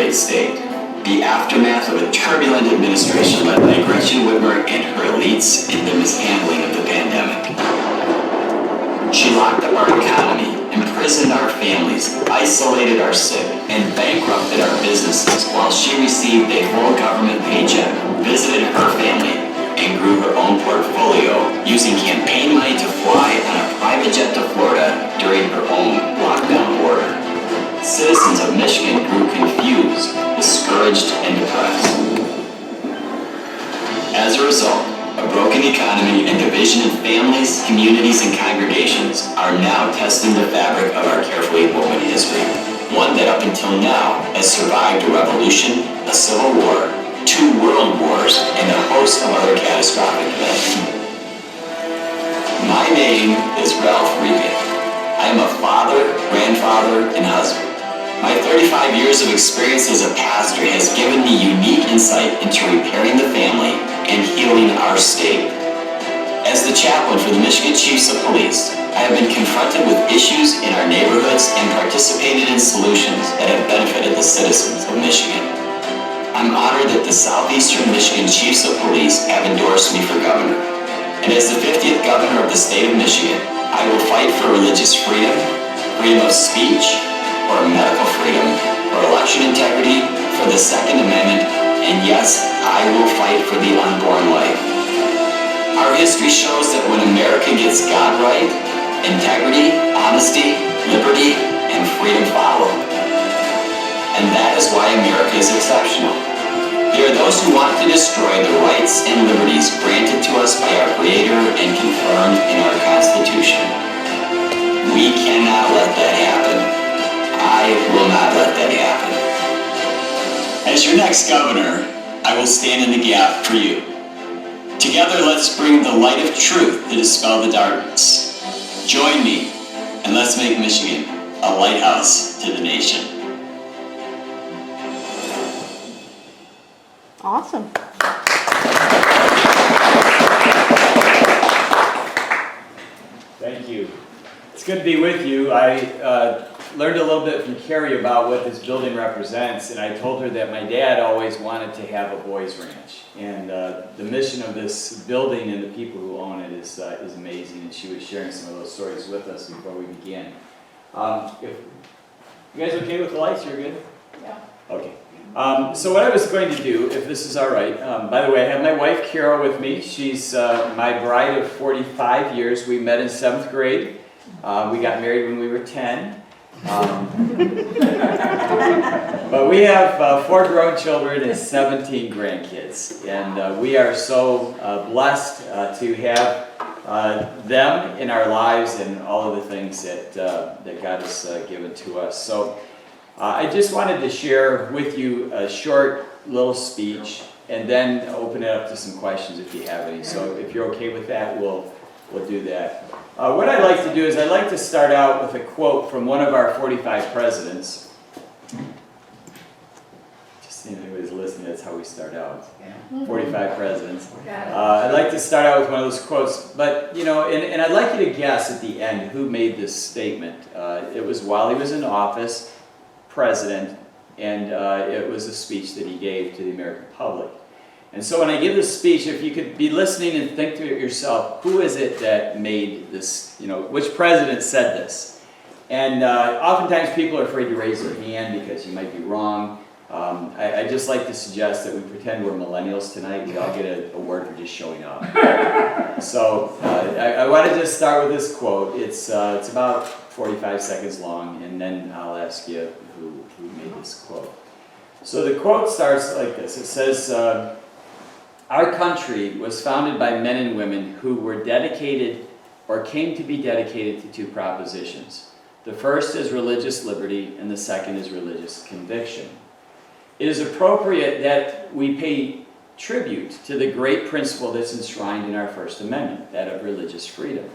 great state. The aftermath of a turbulent administration led by Gretchen Whitmer and her elites in the mishandling of the pandemic. She locked up our economy, imprisoned our families, isolated our sick, and bankrupted our businesses while she received a full government paycheck, visited her family, and grew her own portfolio using campaign money to fly on a private jet to Florida during her own lockdown order. Citizens of Michigan grew confused, discouraged, and depressed. As a result, a broken economy and division in families, communities, and congregations are now testing the fabric of our carefully woven history. One that up until now has survived a revolution, a civil war, 2 world wars, and a host of other catastrophic events. My name is Ralph Rebandt. I am a father, grandfather, and husband. My 35 years of experience as a pastor has given me unique insight into repairing the family and healing our state. As the chaplain for the Michigan Chiefs of Police, I have been confronted with issues in our neighborhoods and participated in solutions that have benefited the citizens of Michigan. I'm honored that the Southeastern Michigan Chiefs of Police have endorsed me for governor. And as the 50th governor of the state of Michigan, I will fight for religious freedom, freedom of speech, for medical freedom, for election integrity, for the Second Amendment, and yes, I will fight for the unborn life. Our history shows that when America gets God right, integrity, honesty, liberty, and freedom follow. And that is why America is exceptional. There are those who want to destroy the rights and liberties granted to us by our Creator and confirmed in our Constitution. We cannot let that happen. I will not let that happen. As your next governor, I will stand in the gap for you. Together, let's bring the light of truth to dispel the darkness. Join me, and let's make Michigan a lighthouse to the nation. Awesome. Thank you. It's good to be with you. I learned a little bit from Carrie about what this building represents, and I told her that my dad always wanted to have a boys' ranch. And the mission of this building and the people who own it is amazing, and she was sharing some of those stories with us before we began. If you guys okay with the lights? You're good? Yeah. Okay. So what I was going to do, if this is all right, by the way, I have my wife Carol with me. She's my bride of 45 years. We met in 7th grade. We got married when we were 10. But we have 4 grown children and 17 grandkids. And we are so blessed to have them in our lives and all of the things that God has given to us. So I just wanted to share with you a short little speech and then open it up to some questions if you have any. So if you're okay with that, we'll do that. What I'd like to do is I'd like to start out with a quote from one of our 45 presidents. Just seeing if anybody's listening, that's how we start out. 45 presidents. I'd like to start out with one of those quotes, but you know, and I'd like you to guess at the end who made this statement. It was while he was in office, president, and it was a speech that he gave to the American public. And so when I give this speech, if you could be listening and think to it yourself, who is it that made this, you know, which president said this? And oftentimes people are afraid to raise their hand because you might be wrong. I just like to suggest that we pretend we're millennials tonight. We all get an award for just showing up. So I want to just start with this quote. It's about 45 seconds long, and then I'll ask you who made this quote. So the quote starts like this. It says, our country was founded by men and women who were dedicated or came to be dedicated to 2 propositions. The first is religious liberty, and the second is religious conviction. It is appropriate that we pay tribute to the great principle that's enshrined in our First Amendment, that of religious freedom.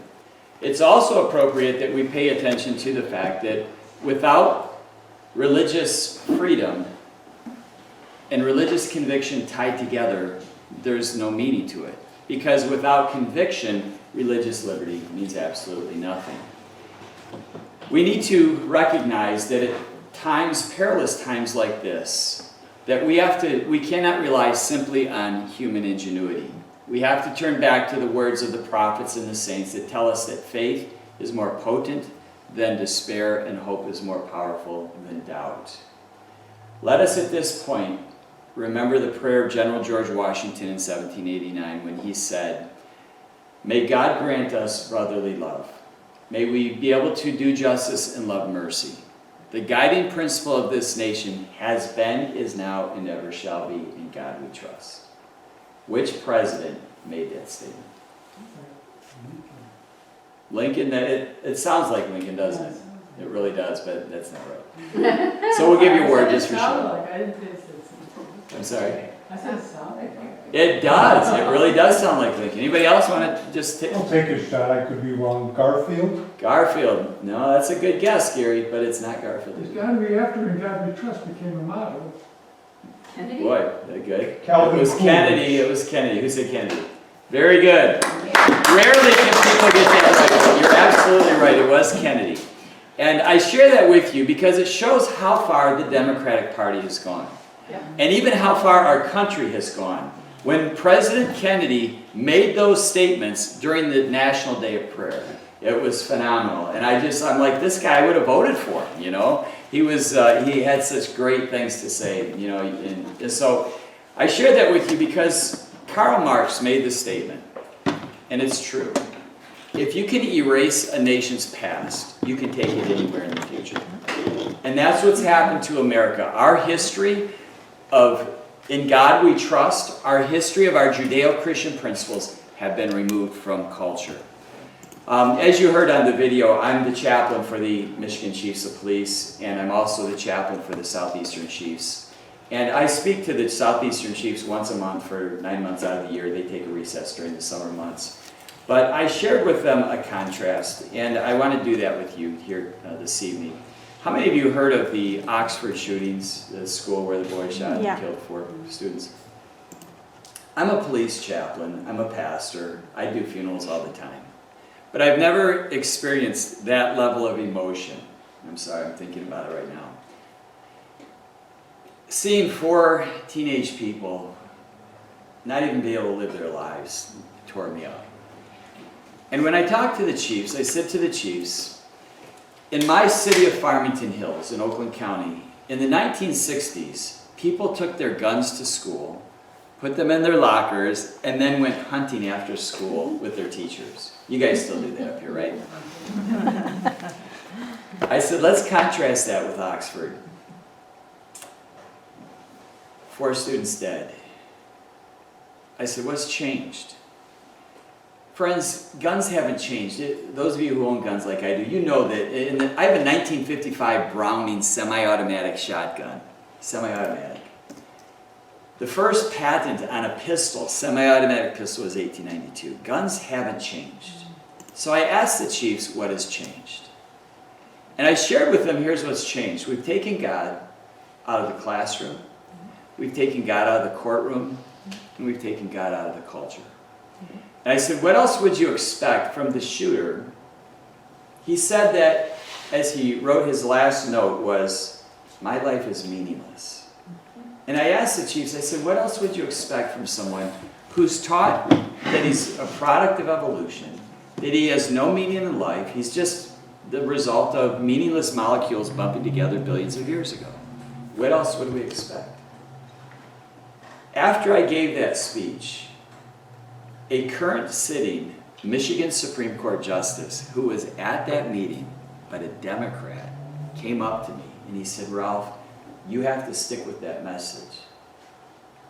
It's also appropriate that we pay attention to the fact that without religious freedom and religious conviction tied together, there's no meaning to it. Because without conviction, religious liberty means absolutely nothing. We need to recognize that at times, perilous times like this, that we cannot rely simply on human ingenuity. We have to turn back to the words of the prophets and the saints that tell us that faith is more potent than despair and hope is more powerful than doubt. Let us at this point remember the prayer of General George Washington in 1789 when he said, "May God grant us brotherly love. May we be able to do justice and love mercy. The guiding principle of this nation has been, is now, and ever shall be, in God we trust." Which president made that statement? Lincoln. It sounds like Lincoln, doesn't it? It really does, but that's not right. So we'll give you a word just for sure. I'm sorry? I said sound like It does. It really does sound like Lincoln. Anybody else want to just take? I'll take a shot. I could be wrong. Garfield? Garfield. No, that's a good guess, Gary, but it's not Garfield. It's got to be after "In God We Trust" became a motto. Kennedy? Boy, good. Calvin It was Coolidge. Kennedy. It was Kennedy. Who said Kennedy? Very good. Rarely can people get that right. You're absolutely right. It was Kennedy. And I share that with you because it shows how far the Democratic Party has gone. Yeah. And even how far our country has gone. When President Kennedy made those statements during the National Day of Prayer, it was phenomenal. And I'm like, this guy I would have voted for him, you know. He had such great things to say, you know. And so I share that with you because Karl Marx made this statement, and it's true. If you can erase a nation's past, you can take it anywhere in the future. And that's what's happened to America. Our history of "In God We Trust," our history of our Judeo-Christian principles have been removed from culture. As you heard on the video, I'm the chaplain for the Michigan Chiefs of Police, and I'm also the chaplain for the Southeastern Chiefs. And I speak to the Southeastern Chiefs once a month for 9 months out of the year. They take a recess during the summer months. But I shared with them a contrast, and I want to do that with you here this evening. How many of you heard of the Oxford shootings, the school where the boy shot and killed 4 students? I'm a police chaplain. I'm a pastor. I do funerals all the time. But I've never experienced that level of emotion. I'm sorry, I'm thinking about it right now. Seeing 4 teenage people not even be able to live their lives tore me up. And when I talked to the chiefs, I said to the chiefs, in my city of Farmington Hills in Oakland County, in the 1960s, people took their guns to school, put them in their lockers, and then went hunting after school with their teachers. You guys still do that up here, right? I said, let's contrast that with Oxford. 4 students dead. I said, what's changed? Friends, guns haven't changed. Those of you who own guns like I do, you know that. I have a 1955 Browning semi-automatic shotgun. Semi-automatic. The first patent on a pistol, semi-automatic pistol, was 1892. Guns haven't changed. So I asked the chiefs, what has changed? And I shared with them, here's what's changed. We've taken God out of the classroom. We've taken God out of the courtroom. And we've taken God out of the culture. And I said, what else would you expect from the shooter? He said that, as he wrote his last note, was, my life is meaningless. And I asked the chiefs, I said, what else would you expect from someone who's taught that he's a product of evolution, that he has no meaning in life, he's just the result of meaningless molecules bumping together billions of years ago? What else would we expect? After I gave that speech, a current sitting Michigan Supreme Court Justice who was at that meeting, but a Democrat, came up to me and he said, Ralph, you have to stick with that message.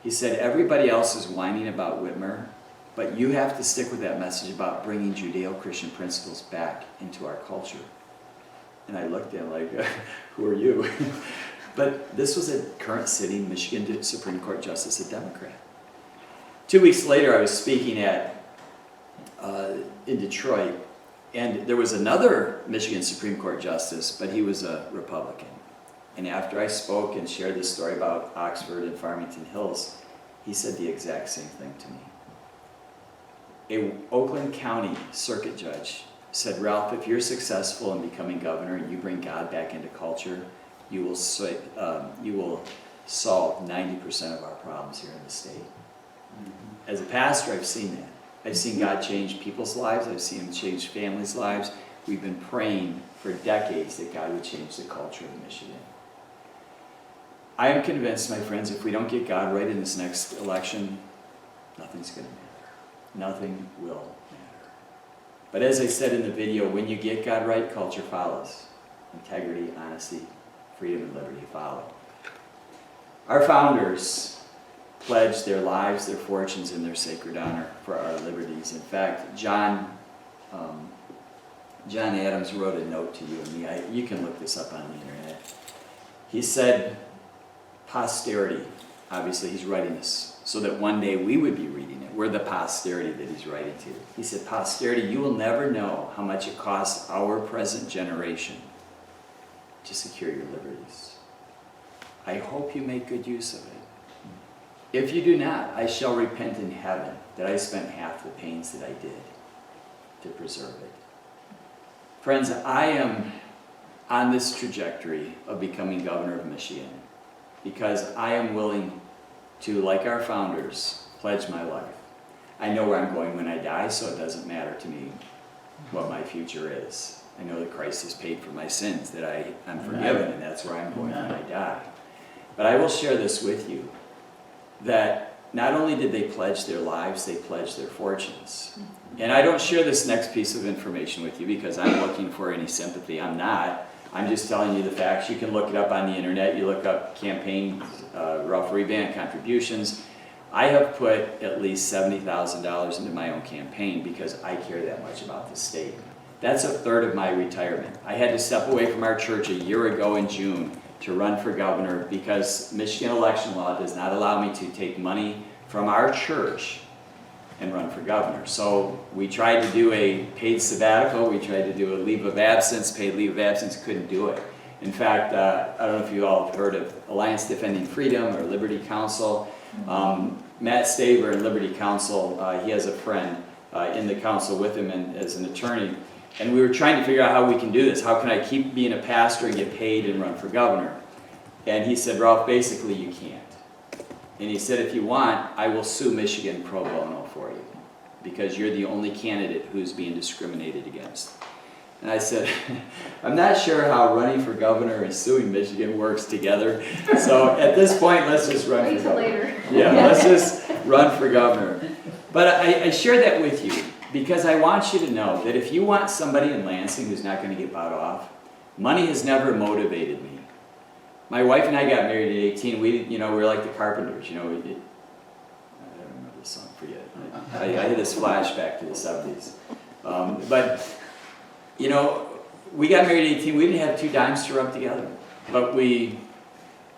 He said, everybody else is whining about Whitmer, but you have to stick with that message about bringing Judeo-Christian principles back into our culture. And I looked at him like, who are you? But this was a current sitting Michigan Supreme Court Justice, a Democrat. 2 weeks later, I was speaking in Detroit, and there was another Michigan Supreme Court Justice, but he was a Republican. And after I spoke and shared this story about Oxford and Farmington Hills, he said the exact same thing to me. A Oakland County circuit judge said, Ralph, if you're successful in becoming governor and you bring God back into culture, you will solve 90% of our problems here in the state. As a pastor, I've seen that. I've seen God change people's lives. I've seen Him change families' lives. We've been praying for decades that God would change the culture of Michigan. I am convinced, my friends, if we don't get God right in this next election, nothing's going to matter. Nothing will matter. But as I said in the video, when you get God right, culture follows. Integrity, honesty, freedom, and liberty follow. Our founders pledged their lives, their fortunes, and their sacred honor for our liberties. In fact, John Adams wrote a note to you and me. You can look this up on the internet. He said, posterity, obviously he's writing this so that one day we would be reading it. We're the posterity that he's writing to. He said, posterity, you will never know how much it costs our present generation to secure your liberties. I hope you make good use of it. If you do not, I shall repent in heaven that I spent half the pains that I did to preserve it. Friends, I am on this trajectory of becoming governor of Michigan because I am willing to, like our founders, pledge my life. I know where I'm going when I die, so it doesn't matter to me what my future is. I know that Christ has paid for my sins, that I'm forgiven, and that's where I'm going when I die. But I will share this with you, that not only did they pledge their lives, they pledged their fortunes. And I don't share this next piece of information with you because I'm looking for any sympathy. I'm not. I'm just telling you the facts. You can look it up on the internet. You look up campaign, Ralph Rebandt contributions. I have put at least $70,000 into my own campaign because I care that much about the state. That's a third of my retirement. I had to step away from our church a year ago in June to run for governor because Michigan election law does not allow me to take money from our church and run for governor. So we tried to do a paid sabbatical, we tried to do a leave of absence, paid leave of absence, couldn't do it. In fact, I don't know if you all have heard of Alliance Defending Freedom or Liberty Council. Matt Staver in Liberty Council, he has a friend in the council with him as an attorney. And we were trying to figure out how we can do this. How can I keep being a pastor and get paid and run for governor? And he said, Ralph, basically you can't. And he said, if you want, I will sue Michigan pro bono for you because you're the only candidate who's being discriminated against. And I said, I'm not sure how running for governor and suing Michigan works together. So at this point, let's just run for governor. Later. Yeah, let's just run for governor. But I share that with you because I want you to know that if you want somebody in Lansing who's not going to get bought off, money has never motivated me. My wife and I got married at 18. We were like the Carpenters. I don't remember this song. Forget it. I had this flashback to the 70s. But we got married at 18. We didn't have 2 dimes to rub together. But we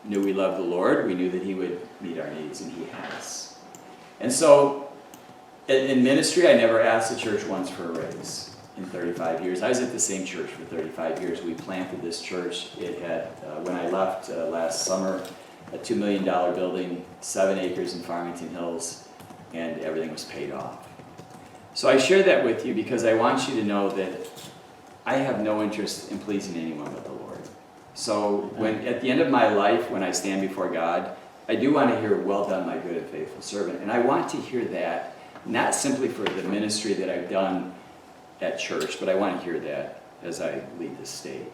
knew we loved the Lord. We knew that He would meet our needs, and He has. And so in ministry, I never asked the church once for a raise. In 35 years. I was at the same church for 35 years. We planted this church. It had, when I left last summer, a $2 million building, 7 acres in Farmington Hills, and everything was paid off. So I share that with you because I want you to know that I have no interest in pleasing anyone but the Lord. So at the end of my life, when I stand before God, I do want to hear, well done, my good and faithful servant. And I want to hear that, not simply for the ministry that I've done at church, but I want to hear that as I lead the state.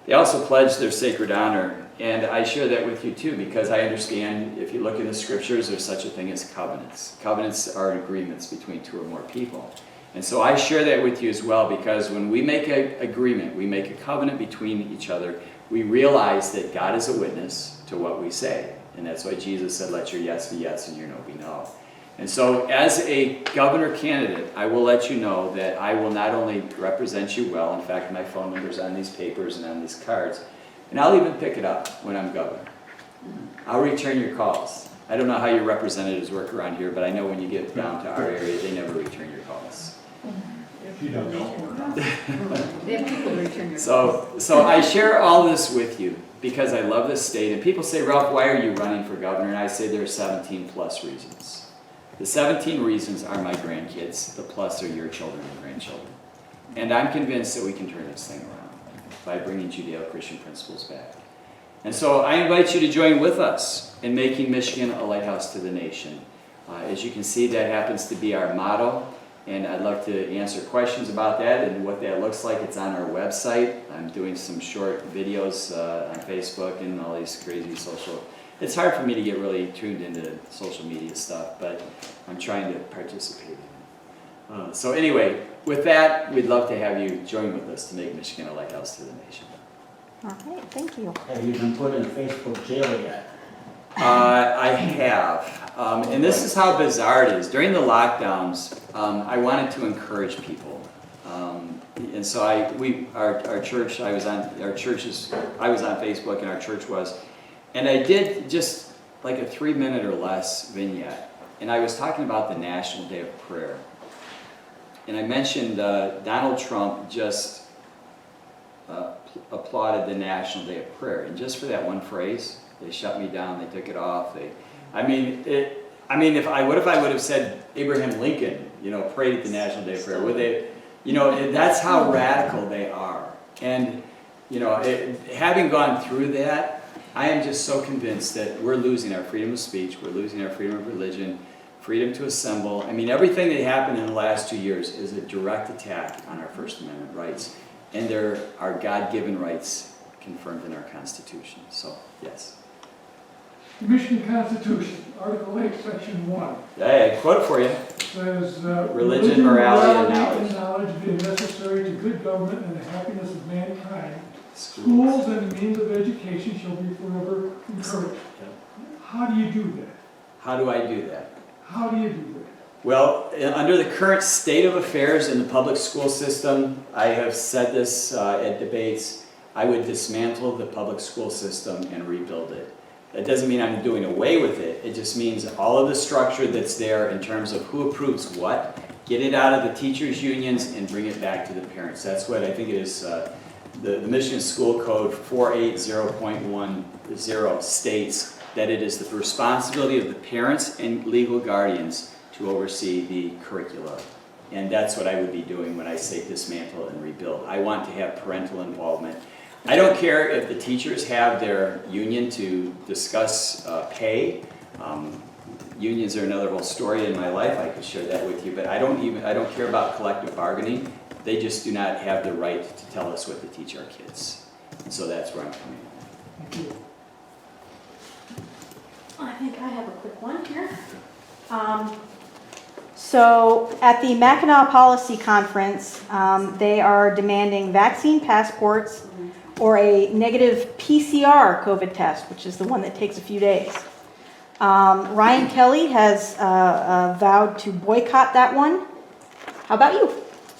They also pledged their sacred honor, and I share that with you too because I understand if you look in the scriptures, there's such a thing as covenants. Covenants are agreements between 2 or more people. And so I share that with you as well because when we make an agreement, we make a covenant between each other, we realize that God is a witness to what we say. And that's why Jesus said, let your yes be yes and your no be no. And so as a governor candidate, I will let you know that I will not only represent you well, in fact, my phone number's on these papers and on these cards, and I'll even pick it up when I'm governor. I'll return your calls. I don't know how your representatives work around here, but I know when you get down to our area, they never return your calls. You don't know. They have people return your calls. So I share all this with you because I love this state, and people say, Ralph, why are you running for governor? And I say there are 17 plus reasons. The 17 reasons are my grandkids. The plus are your children and grandchildren. And I'm convinced that we can turn this thing around by bringing Judeo-Christian principles back. And so I invite you to join with us in making Michigan a lighthouse to the nation. As you can see, that happens to be our motto, and I'd love to answer questions about that and what that looks like. It's on our website. I'm doing some short videos on Facebook and all these crazy social. It's hard for me to get really tuned into social media stuff, but I'm trying to participate in it. So anyway, with that, we'd love to have you join with us to make Michigan a lighthouse to the nation. All right, thank you. Have you been put in Facebook jail yet? I have, and this is how bizarre it is. During the lockdowns, I wanted to encourage people, and so our church, I was on Facebook, and our church was, and I did just like a 3-minute or less vignette, and I was talking about the National Day of Prayer, and I mentioned Donald Trump just applauded the National Day of Prayer, and just for that one phrase. They shut me down. They took it off. What if I would have said Abraham Lincoln, prayed at the National Day of Prayer? Would they? That's how radical they are. And having gone through that, I am just so convinced that we're losing our freedom of speech. We're losing our freedom of religion, freedom to assemble. Everything that happened in the last 2 years is a direct attack on our First Amendment rights, and there are God-given rights confirmed in our Constitution. So yes. The Michigan Constitution, Article 8, Section 1, Hey, I quote it for you. says, Religion, morality, and knowledge being necessary to good government and the happiness of mankind. Schools and the means of education shall be forever encouraged. How do you do that? How do I do that? How do you do that? Well, under the current state of affairs in the public school system, I have said this at debates, I would dismantle the public school system and rebuild it. That doesn't mean I'm doing away with it. It just means all of the structure that's there in terms of who approves what, get it out of the teachers' unions and bring it back to the parents. That's what I think it is. The Michigan School Code 480.10 states that it is the responsibility of the parents and legal guardians to oversee the curricula. And that's what I would be doing when I say dismantle and rebuild. I want to have parental involvement. I don't care if the teachers have their union to discuss pay. Unions are another whole story in my life. I could share that with you, but I don't care about collective bargaining. They just do not have the right to tell us what to teach our kids. And so that's where I'm coming from. Thank you. I think I have a quick one here. So at the Mackinac Policy Conference, they are demanding vaccine passports or a negative PCR COVID test, which is the one that takes a few days. Ryan Kelly has vowed to boycott that one. How about you?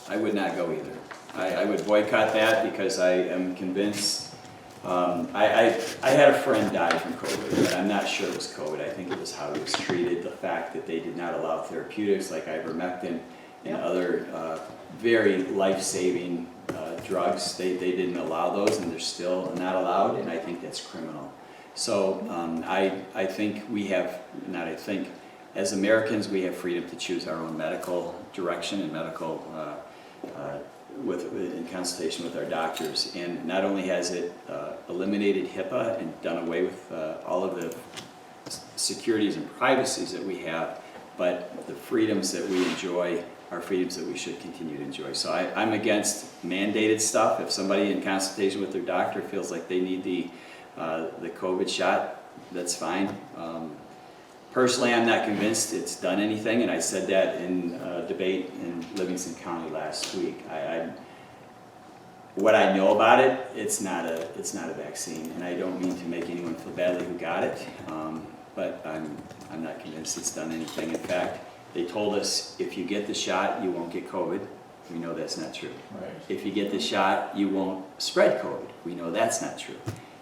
I would not go either. I would boycott that because I am convinced. I had a friend die from COVID, but I'm not sure it was COVID. I think it was how he was treated, the fact that they did not allow therapeutics like ivermectin and other very life-saving drugs. They didn't allow those, and they're still not allowed, and I think that's criminal. So I think we have, not I think, as Americans, we have freedom to choose our own medical direction and medical in consultation with our doctors. And not only has it eliminated HIPAA and done away with all of the securities and privacies that we have, but the freedoms that we enjoy are freedoms that we should continue to enjoy. So I'm against mandated stuff. If somebody in consultation with their doctor feels like they need the COVID shot, that's fine. Personally, I'm not convinced it's done anything, and I said that in a debate in Livingston County last week. What I know about it, it's not a vaccine, and I don't mean to make anyone feel badly who got it, but I'm not convinced it's done anything. In fact, they told us if you get the shot, you won't get COVID. We know that's not true. Right. If you get the shot, you won't spread COVID. We know that's not true.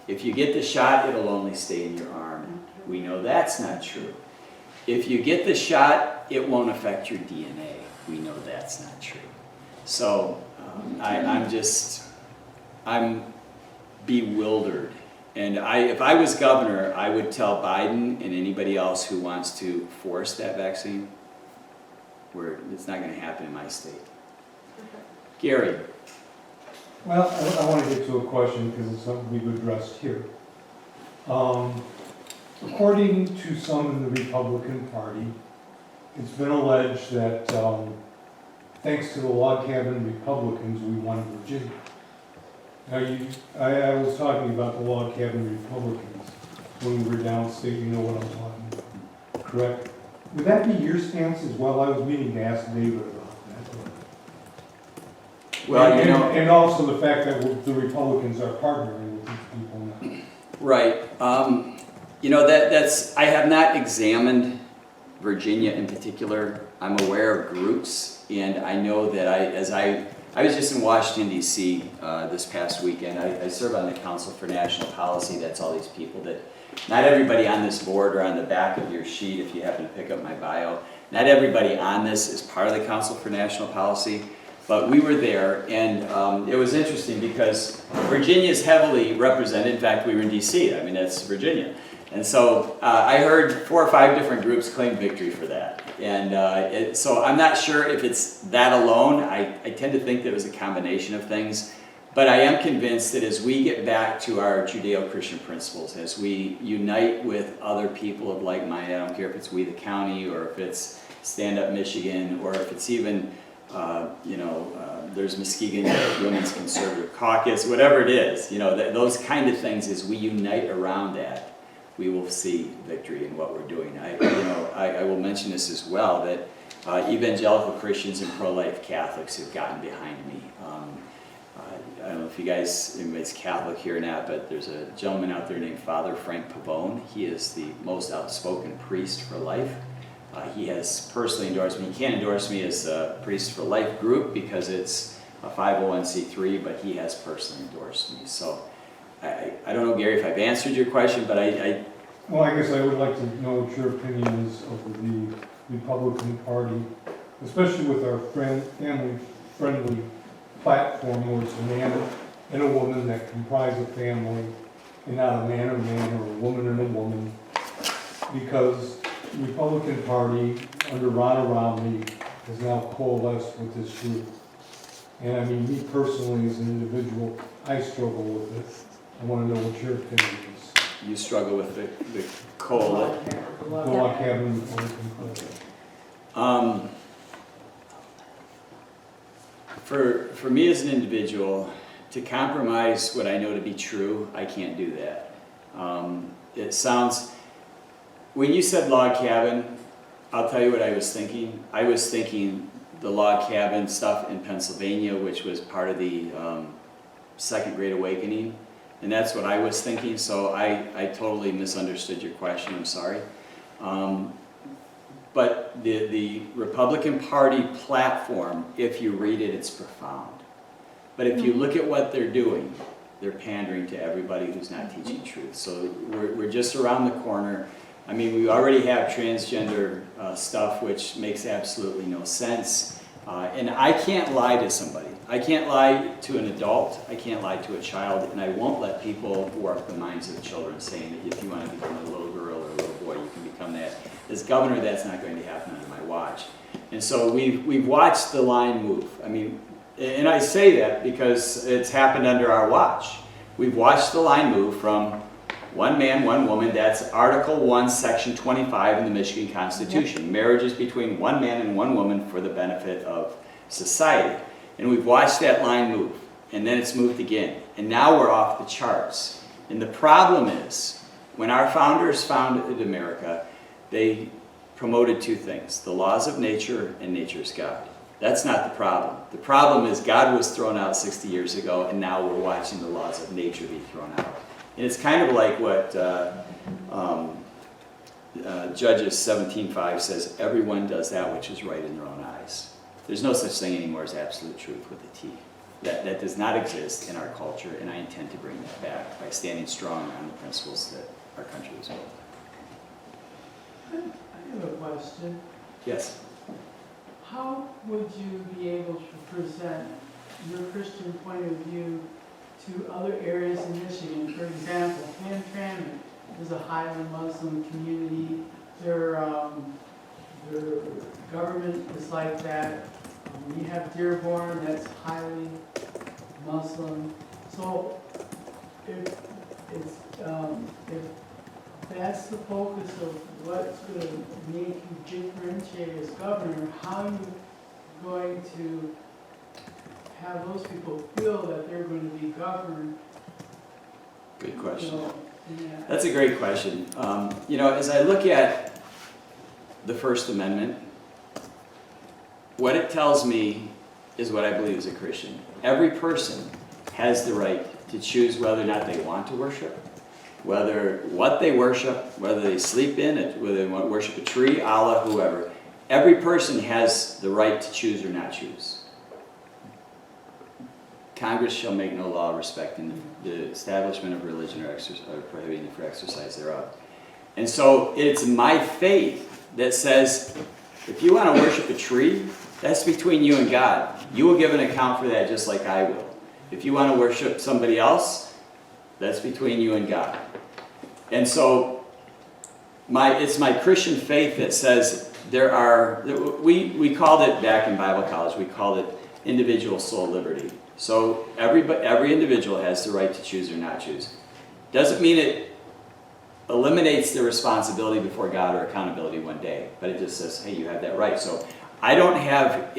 If you get the shot, it'll only stay in your arm. We know that's not true. If you get the shot, it won't affect your DNA. We know that's not true. So I'm bewildered. And if I was governor, I would tell Biden and anybody else who wants to force that vaccine, where it's not going to happen in my state. Gary. Well, I want to get to a question because it's something we've addressed here. According to some in the Republican Party, it's been alleged that thanks to the log cabin Republicans, we won Virginia. Now, I was talking about the log cabin Republicans when we were downstate. You know what I'm talking about, correct? Would that be your stance as well? I was meaning to ask David about that. Well, you know, and also the fact that the Republicans are partnering with these people now. right. You know, that's, I have not examined Virginia in particular. I'm aware of groups, and I know that I was just in Washington, D.C. This past weekend. I serve on the Council for National Policy. That's all these people that, not everybody on this board or on the back of your sheet, if you happen to pick up my bio, not everybody on this is part of the Council for National Policy, but we were there, and it was interesting because Virginia is heavily represented. In fact, we were in D.C. I mean, that's Virginia. And so I heard 4 or 5 different groups claim victory for that. And so I'm not sure if it's that alone. I tend to think that it was a combination of things. But I am convinced that as we get back to our Judeo-Christian principles, as we unite with other people of like mind, I don't care if it's We the County or if it's Stand Up Michigan or if it's even, there's Muskegon Women's Conservative Caucus, whatever it is, those kind of things, as we unite around that, we will see victory in what we're doing. I will mention this as well, that evangelical Christians and pro-life Catholics have gotten behind me. I don't know if anybody's Catholic here or not, but there's a gentleman out there named Father Frank Pavone. He is the most outspoken priest for life. He has personally endorsed me. He can't endorse me as a Priest for Life group because it's a 501c3, but he has personally endorsed me. So I don't know, Gary, if I've answered your question, but Well, I guess I would like to know what your opinion is of the Republican Party, especially with our family-friendly platform where it's a man and a woman that comprise a family and not a man and a man or a woman and a woman. Because the Republican Party under Ron Romney has now coalesced with this group. And I mean, me personally as an individual, I struggle with it. I want to know what your opinion is. you struggle with the coal. The log cabin Republican Party. For me as an individual, to compromise what I know to be true, I can't do that. It sounds, when you said log cabin, I'll tell you what I was thinking. I was thinking the log cabin stuff in Pennsylvania, which was part of the Second Great Awakening, and that's what I was thinking, so I totally misunderstood your question, I'm sorry. But the Republican Party platform, if you read it, it's profound. But if you look at what they're doing, they're pandering to everybody who's not teaching truth. So we're just around the corner. I mean, we already have transgender stuff, which makes absolutely no sense. And I can't lie to somebody. I can't lie to an adult. I can't lie to a child. And I won't let people warp the minds of children saying that if you want to become a little girl or a little boy, you can become that. As governor, that's not going to happen under my watch. And so we've watched the line move. I mean, and I say that because it's happened under our watch. We've watched the line move from one man, one woman. That's Article 1, Section 25 in the Michigan Constitution. Yep. Marriage is between one man and one woman for the benefit of society. And we've watched that line move. And then it's moved again. And now we're off the charts. And the problem is, when our founders founded America, they promoted two things: the laws of nature and nature's God. That's not the problem. The problem is God was thrown out 60 years ago, and now we're watching the laws of nature be thrown out. And it's kind of like what Judges 17:5 says, everyone does that which is right in their own eyes. There's no such thing anymore as absolute truth with a T. That does not exist in our culture, and I intend to bring that back by standing strong on the principles that our country was built. I have a question. Yes. How would you be able to present your Christian point of view to other areas in Michigan? For example, Hamtramck is a highly Muslim community. Their government is like that. You have Dearborn, that's highly Muslim. So if if that's the focus of what's going to make you differentiate as governor, how are you going to have those people feel that they're going to be governed? Good question. You know, in that? That's a great question. You know, as I look at the First Amendment, what it tells me is what I believe as a Christian. Every person has the right to choose whether or not they want to worship, what they worship, whether they sleep in it, whether they want to worship a tree, Allah, whoever. Every person has the right to choose or not choose. Congress shall make no law respecting the establishment of religion or prohibiting it for exercise thereof. And so it's my faith that says, if you want to worship a tree, that's between you and God. You will give an account for that just like I will. If you want to worship somebody else, that's between you and God. And so it's my Christian faith that says we called it back in Bible college, we called it individual soul liberty. So every individual has the right to choose or not choose. Doesn't mean it eliminates the responsibility before God or accountability one day, but it just says, hey, you have that right. So I don't have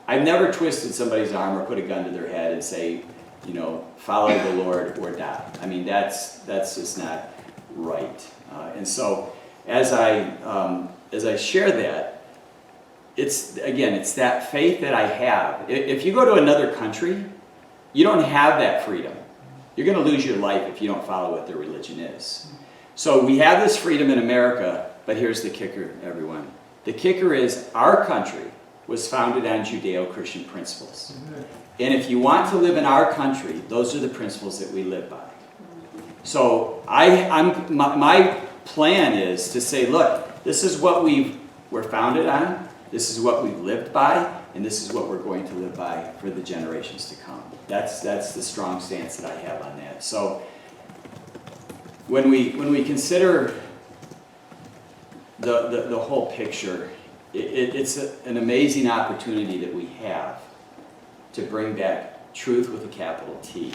I've never twisted somebody's arm or put a gun to their head and say, you know, follow the Lord or die. I mean, that's just not right. And so as I share that, it's that faith that I have. If you go to another country, you don't have that freedom. You're going to lose your life if you don't follow what their religion is. So we have this freedom in America, but here's the kicker, everyone. The kicker is our country was founded on Judeo-Christian principles. And if you want to live in our country, those are the principles that we live by. So my plan is to say, look, this is what we're founded on, this is what we've lived by, and this is what we're going to live by for the generations to come. That's the strong stance that I have on that. So when we consider the whole picture, it's an amazing opportunity that we have to bring back truth with a capital T.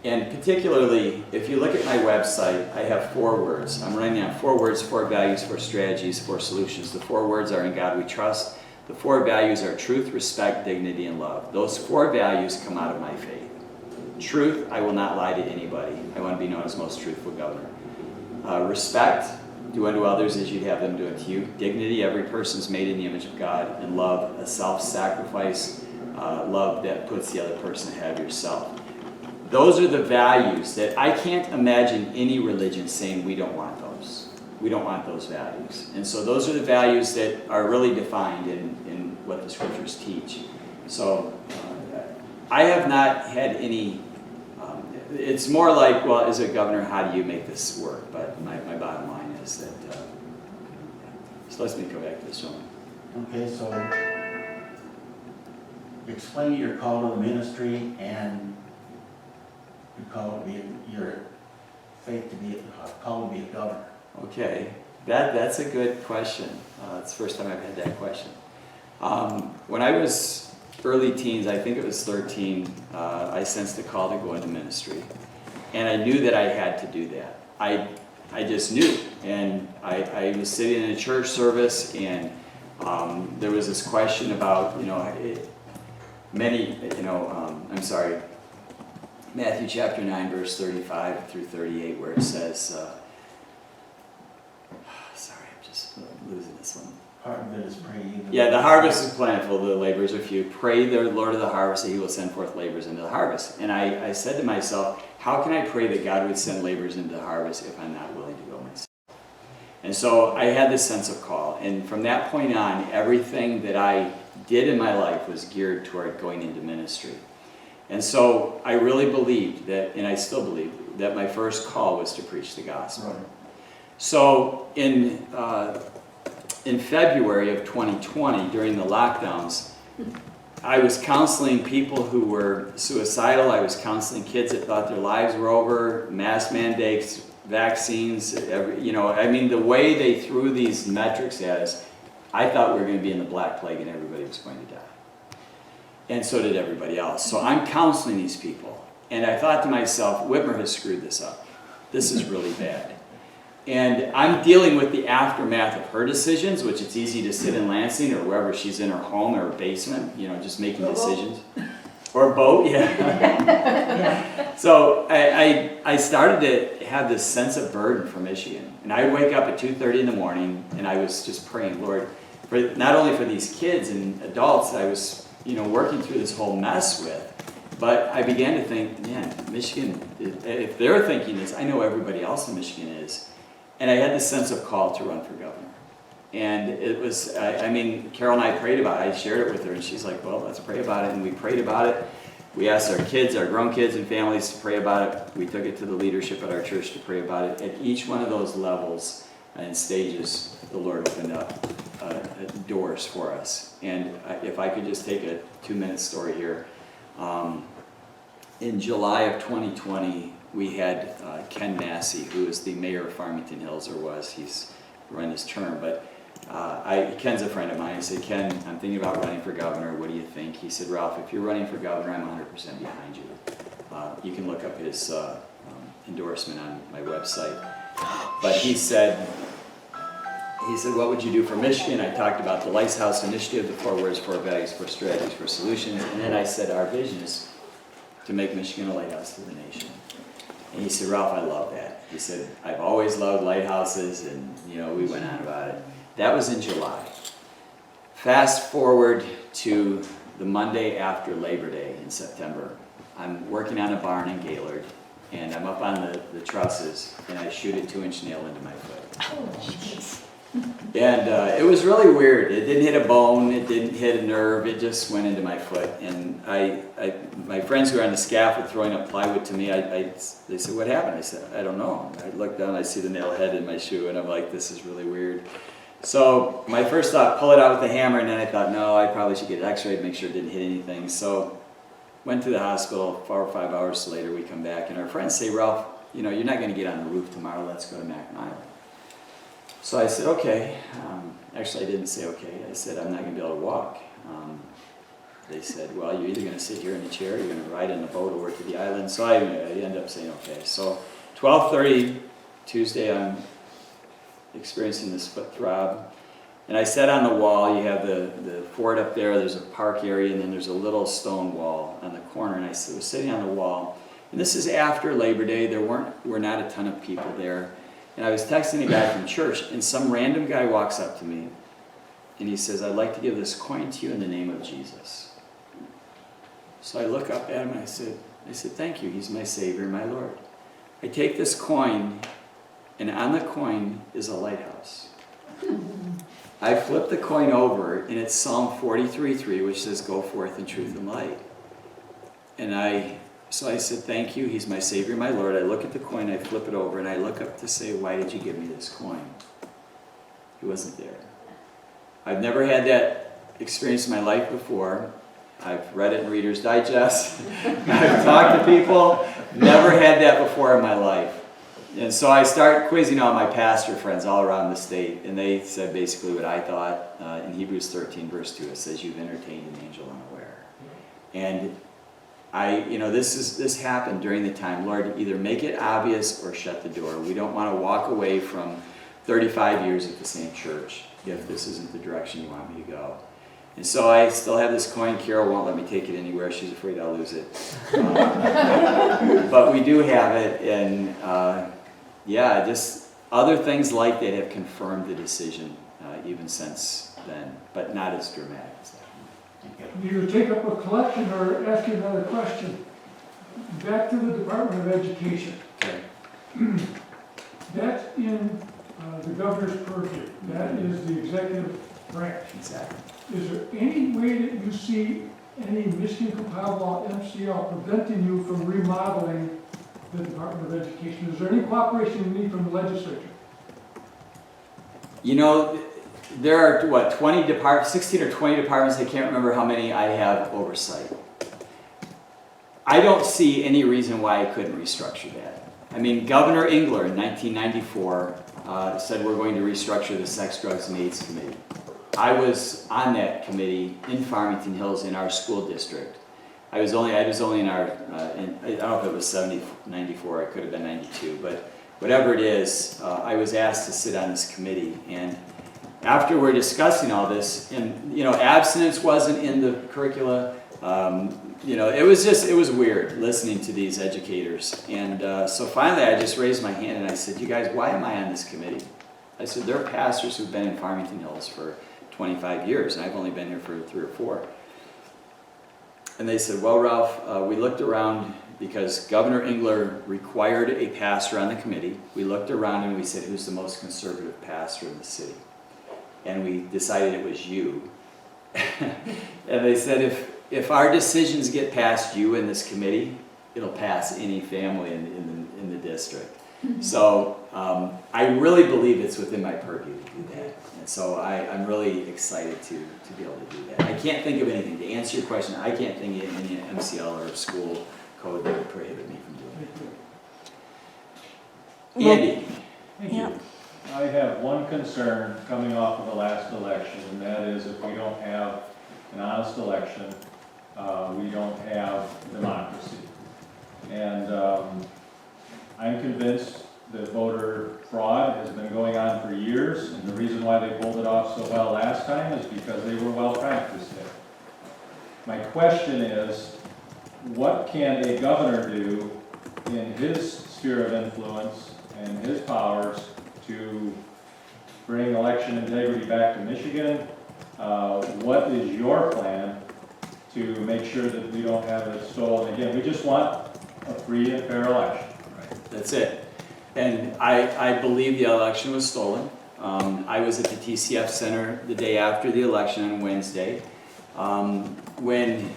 And particularly, if you look at my website, I have 4 words. I'm writing down 4 words, 4 values, 4 strategies, 4 solutions. The 4 words are in God we trust. The 4 values are truth, respect, dignity, and love. Those 4 values come out of my faith. Truth, I will not lie to anybody. I want to be known as most truthful governor. Respect, do unto others as you'd have them do unto you. Dignity, every person's made in the image of God. And love, a self-sacrifice, love that puts the other person ahead of yourself. Those are the values that I can't imagine any religion saying we don't want those. We don't want those values. And so those are the values that are really defined in what the scriptures teach. So I have not had any, it's more like, well, as a governor, how do you make this work? But my bottom line is that, so let's go back to this one. Okay, so explain your call to the ministry and your faith to be called to be a governor. Okay, that's a good question. It's the first time I've had that question. When I was early teens, I think it was 13, I sensed a call to go into ministry. And I knew that I had to do that. I just knew. And I was sitting in a church service, and there was this question about, Matthew chapter 9, verse 35 through 38, where it says, I'm just losing this one. Part of it is pray ye. Yeah, the harvest is plentiful, the laborers are few. Pray the Lord of the harvest that he will send forth laborers into the harvest. And I said to myself, how can I pray that God would send laborers into the harvest if I'm not willing to go myself? And so I had this sense of call. And from that point on, everything that I did in my life was geared toward going into ministry. And so I really believed that, and I still believe, that my first call was to preach the gospel. Right. So in February of 2020, during the lockdowns, I was counseling people who were suicidal. I was counseling kids that thought their lives were over, mask mandates, vaccines, the way they threw these metrics at us, I thought we were going to be in the Black Plague and everybody was going to die. And so did everybody else. So I'm counseling these people. And I thought to myself, Whitmer has screwed this up. This is really bad. And I'm dealing with the aftermath of her decisions, which it's easy to sit in Lansing or wherever she's in her home or her basement, you know, just making decisions. Or a boat, yeah. So I started to have this sense of burden for Michigan. And I would wake up at 2:30 in the morning and I was just praying, Lord, for not only for these kids and adults I was, you know, working through this whole mess with, but I began to think, man, Michigan, if they're thinking this, I know everybody else in Michigan is. And I had this sense of call to run for governor. And it was, I mean, Carol and I prayed about it. I shared it with her and she's like, well, let's pray about it. And we prayed about it. We asked our kids, our grown kids and families to pray about it. We took it to the leadership at our church to pray about it. At each one of those levels and stages, the Lord opened up doors for us. And if I could just take a 2-minute story here. In July of 2020, we had Ken Massey, who is the mayor of Farmington Hills, or was. He's run his term, but Ken's a friend of mine. I said, Ken, I'm thinking about running for governor. What do you think? He said, Ralph, if you're running for governor, I'm 100% behind you. You can look up his endorsement on my website. But he said, what would you do for Michigan? I talked about the Lighthouse Initiative, the 4 words, 4 values, 4 strategies, 4 solutions. And then I said, our vision is to make Michigan a lighthouse to the nation. And he said, Ralph, I love that. He said, I've always loved lighthouses, and you know, we went on about it. That was in July. Fast forward to the Monday after Labor Day in September. I'm working on a barn in Gaylord, and I'm up on the trusses, and I shoot a 2-inch nail into my foot. And it was really weird. It didn't hit a bone, it didn't hit a nerve, it just went into my foot. And my friends who were on the scaffold throwing up plywood to me, they said, what happened? I said, I don't know. I looked down, I see the nail head in my shoe, and I'm like, this is really weird. So my first thought, pull it out with a hammer, and then I thought, no, I probably should get it x-rayed, make sure it didn't hit anything. So went to the hospital. 4 or 5 hours later, we come back, and our friends say, Ralph, you know, you're not going to get on the roof tomorrow, let's go to Mackinac Island. So I said, okay. Actually, I didn't say okay. I said, I'm not going to be able to walk. They said, well, you're either going to sit here in the chair or you're going to ride in the boat over to the island. So I ended up saying okay. So 12:30 Tuesday, I'm experiencing this foot throb. And I sat on the wall. You have the fort up there. There's a park area, and then there's a little stone wall on the corner. And I was sitting on the wall. And this is after Labor Day. There were not a ton of people there. And I was texting a guy from church, and some random guy walks up to me, and he says, I'd like to give this coin to you in the name of Jesus. So I look up at him, and I said, thank you, he's my Savior, my Lord. I take this coin, and on the coin is a lighthouse. I flip the coin over, and it's Psalm 43:3, which says, go forth in truth and light. So I said, thank you, he's my Savior, my Lord. I look at the coin, I flip it over, and I look up to say, why did you give me this coin? He wasn't there. I've never had that experience in my life before. I've read it in Reader's Digest. I've talked to people. Never had that before in my life. And so I start quizzing all my pastor friends all around the state, and they said basically what I thought. In Hebrews 13, verse 2, it says, you've entertained an angel unaware. And this happened during the time, Lord, either make it obvious or shut the door. We don't want to walk away from 35 years at the same church if this isn't the direction you want me to go. And so I still have this coin. Carol won't let me take it anywhere. She's afraid I'll lose it. But we do have it, and just other things like that have confirmed the decision even since then, but not as dramatic as that. Either take up a collection or ask you another question. Back to the Department of Education. Okay. That's in the governor's purview. That is the executive branch. Exactly. Is there any way that you see any Michigan compiled law MCL preventing you from remodeling the Department of Education? Is there any cooperation you need from the legislature? You know, there are, 16 or 20 departments, I can't remember how many I have oversight. I don't see any reason why I couldn't restructure that. I mean, Governor Engler in 1994 said we're going to restructure the Sex, Drugs, and AIDS Committee. I was on that committee in Farmington Hills in our school district I was only in our, I don't know if it was 94, it could have been 92, but whatever it is, I was asked to sit on this committee. And after we're discussing all this, and abstinence wasn't in the curricula, it was weird listening to these educators. And so finally I just raised my hand and I said, you guys, why am I on this committee? I said, there are pastors who've been in Farmington Hills for 25 years, and I've only been here for 3 or 4. And they said, well, Ralph, we looked around because Governor Engler required a pastor on the committee. We looked around and we said, who's the most conservative pastor in the city? And we decided it was you. And they said, if our decisions get past you in this committee, it'll pass any family in the district. So I really believe it's within my purview to do that. And so I'm really excited to be able to do that. I can't think of anything. To answer your question, I can't think of any MCL or school code that would prohibit me from doing it. Andy. Thank you. I have one concern coming off of the last election, and that is if we don't have an honest election, we don't have democracy. And I'm convinced that voter fraud has been going on for years, and the reason why they pulled it off so well last time is because they were well practiced at it. My question is, what can a governor do in his sphere of influence and his powers to bring election integrity back to Michigan? What is your plan to make sure that we don't have it stolen again? We just want a free and fair election. Right. That's it. And I believe the election was stolen. I was at the TCF Center the day after the election on Wednesday. When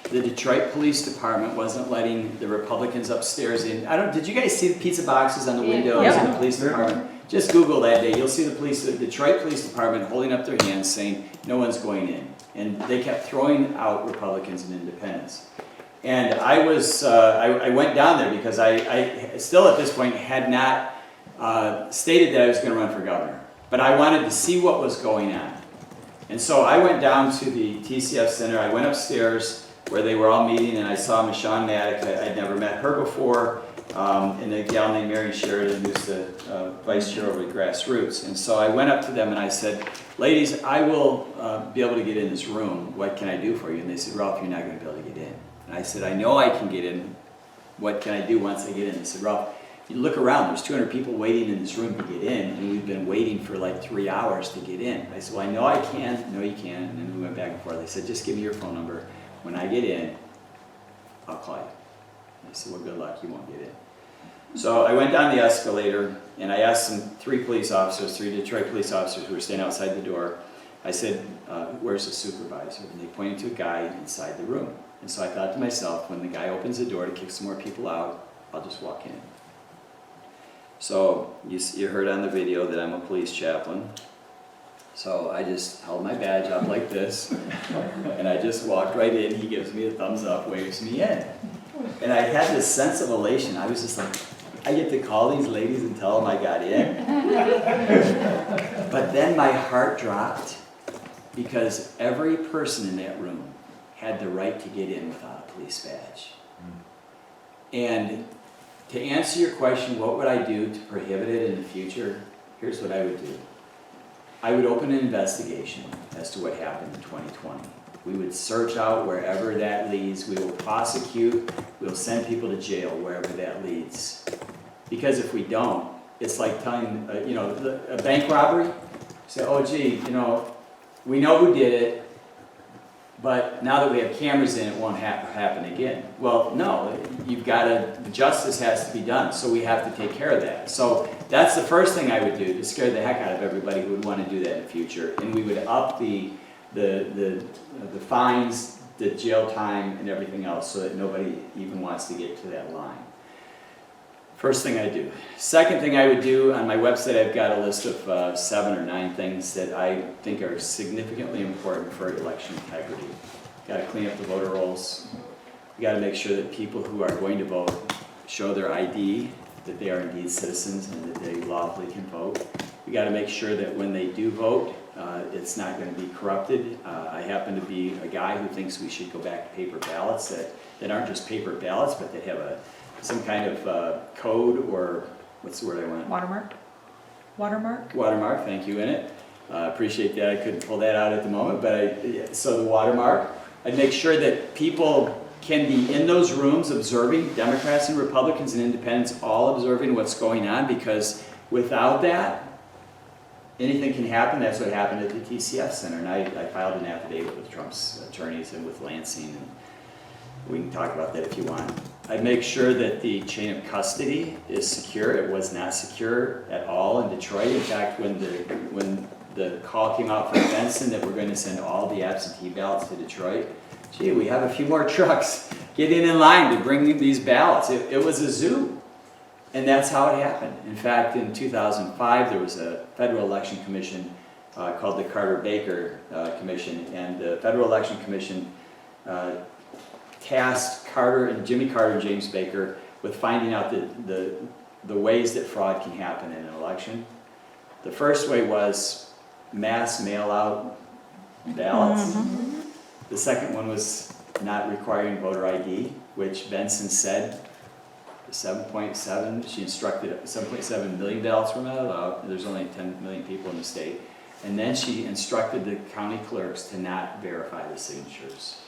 the Detroit Police Department wasn't letting the Republicans upstairs in. Did you guys see the pizza boxes on the windows in the police department? Just Google that day. You'll see the Detroit Police Department holding up their hands saying, no one's going in. And they kept throwing out Republicans and independents. And I went down there because I still at this point had not stated that I was going to run for governor. But I wanted to see what was going on. And so I went down to the TCF Center. I went upstairs where they were all meeting, and I saw Michonne Maddock. I'd never met her before, and a gal named Mary Sheridan, who's the vice chair over at Grassroots. And so I went up to them and I said, ladies, I will be able to get in this room. What can I do for you? And they said, Ralph, you're not going to be able to get in. And I said, I know I can get in. What can I do once I get in? They said, Ralph, you look around, there's 200 people waiting in this room to get in, and we've been waiting for like 3 hours to get in. I said, well, I know I can. No, you can. And then we went back and forth. They said, just give me your phone number. When I get in, I'll call you. I said, well, good luck. You won't get in. So I went down the escalator, and I asked some 3 Detroit police officers who were standing outside the door. I said, where's the supervisor? And they pointed to a guy inside the room. And so I thought to myself, when the guy opens the door to kick some more people out, I'll just walk in. So you heard on the video that I'm a police chaplain. So I just held my badge up like this, and I just walked right in. He gives me a thumbs up, waves me in. And I had this sense of elation. I was just like, I get to call these ladies and tell them I got in. But then my heart dropped because every person in that room had the right to get in without a police badge. And to answer your question, what would I do to prohibit it in the future? Here's what I would do. I would open an investigation as to what happened in 2020. We would search out wherever that leads. We will prosecute. We'll send people to jail wherever that leads. Because if we don't, it's like telling, a bank robbery. Say, oh, gee, we know who did it, but now that we have cameras in, it won't happen again. Well, no, justice has to be done, so we have to take care of that. So that's the first thing I would do to scare the heck out of everybody who would want to do that in the future. And we would up the fines, the jail time, and everything else so that nobody even wants to get to that line. First thing I do. Second thing I would do, on my website I've got a list of 7 or 9 things that I think are significantly important for election integrity. Got to clean up the voter rolls. We got to make sure that people who are going to vote show their ID, that they are indeed citizens and that they lawfully can vote. We got to make sure that when they do vote, It's not going to be corrupted. I happen to be a guy who thinks we should go back to paper ballots that aren't just paper ballots, but that have some kind of code, or what's the word I want? Watermark? Watermark? Watermark, thank you, in it. Appreciate that. I couldn't pull that out at the moment, but so the watermark. I'd make sure that people can be in those rooms observing, Democrats and Republicans and Independents all observing what's going on, because without that, anything can happen. That's what happened at the TCF Center, and I filed an affidavit with Trump's attorneys and with Lansing, and we can talk about that if you want. I'd make sure that the chain of custody is secure. It was not secure at all in Detroit. In fact, when the call came out from Benson that we're going to send all the absentee ballots to Detroit, gee, we have a few more trucks getting in line to bring these ballots. It was a zoo. And that's how it happened. In fact, in 2005, there was a federal election commission called the Carter-Baker Commission, and the Federal Election Commission tasked Jimmy Carter and James Baker with finding out the ways that fraud can happen in an election. The first way was mass mail-out ballots. Mm-hmm. The second one was not requiring voter ID, which Benson said 7.7, she instructed 7.7 million ballots were not allowed. There's only 10 million people in the state. And then she instructed the county clerks to not verify the signatures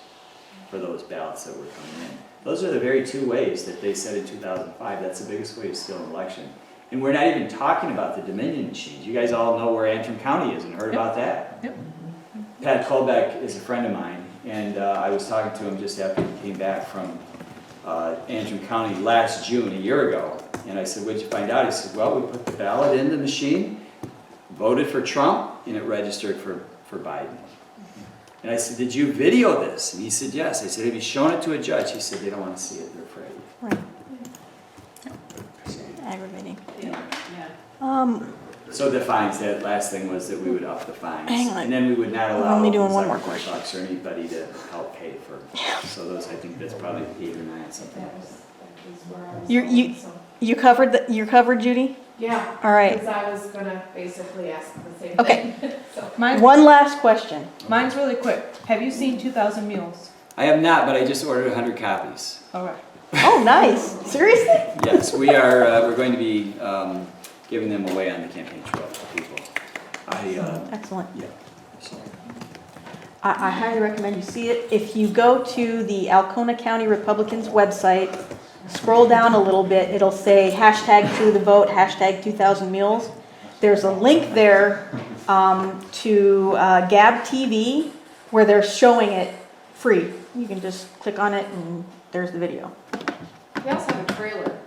for those ballots that were coming in. Those are the very two ways that they said in 2005, that's the biggest way to steal an election. And we're not even talking about the Dominion machines. You guys all know where Antrim County is and heard about that. Yep. Pat Kolbeck is a friend of mine, and I was talking to him just after he came back from Antrim County last June, a year ago. And I said, what'd you find out? He said, well, we put the ballot in the machine, voted for Trump, and it registered for Biden. And I said, did you video this? And he said, yes. I said, have you shown it to a judge? He said, they don't want to see it, they're afraid. Right. Aggravating. Yeah. So the fines, that last thing was that we would up the fines. Hang on. And then we would not I'm allow only doing one more executive question. bucks or anybody to help pay for. So those, I think that's probably 8 or 9 something. You covered, Judy? Yeah. All right. Because I was gonna basically ask the same Okay. thing. So. One last question. Mine's really quick. Have you seen 2,000 Mules? I have not, but I just ordered 100 copies. All right. Oh, nice. Seriously? Yes, we are. We're going to be giving them away on the campaign trail for people. Excellent. Yeah. So. I highly recommend you see it. If you go to the Alcona County Republicans website, scroll down a little bit, it'll say #2thevote, #2000mules. There's a link there to Gab TV where they're showing it free. You can just click on it and there's the video. We also have a trailer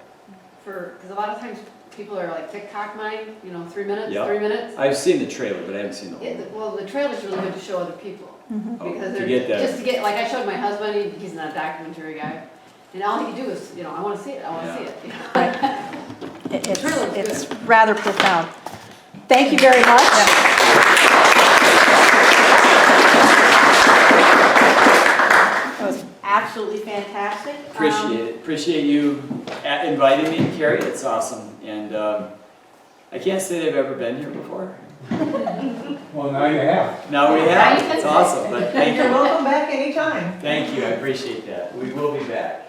because a lot of times people are like TikTok mine, 3 minutes, Yep. 3 minutes. I've seen the trailer, but I haven't seen the whole. Well, the trailer's really good to show other people. Mm-hmm. Because to they're, get that. just to get, like I showed my husband, he's not a documentary guy. And all he can do is, I want to see it, I want to see it. It's rather profound. Thank you very much. That was absolutely fantastic. Appreciate it. Appreciate you inviting me, Carrie. It's awesome. And I can't say I've ever been here before. Well, now you have. Now we have. It's awesome. But thank you. You're welcome back anytime. Thank you. I appreciate that. We will be back.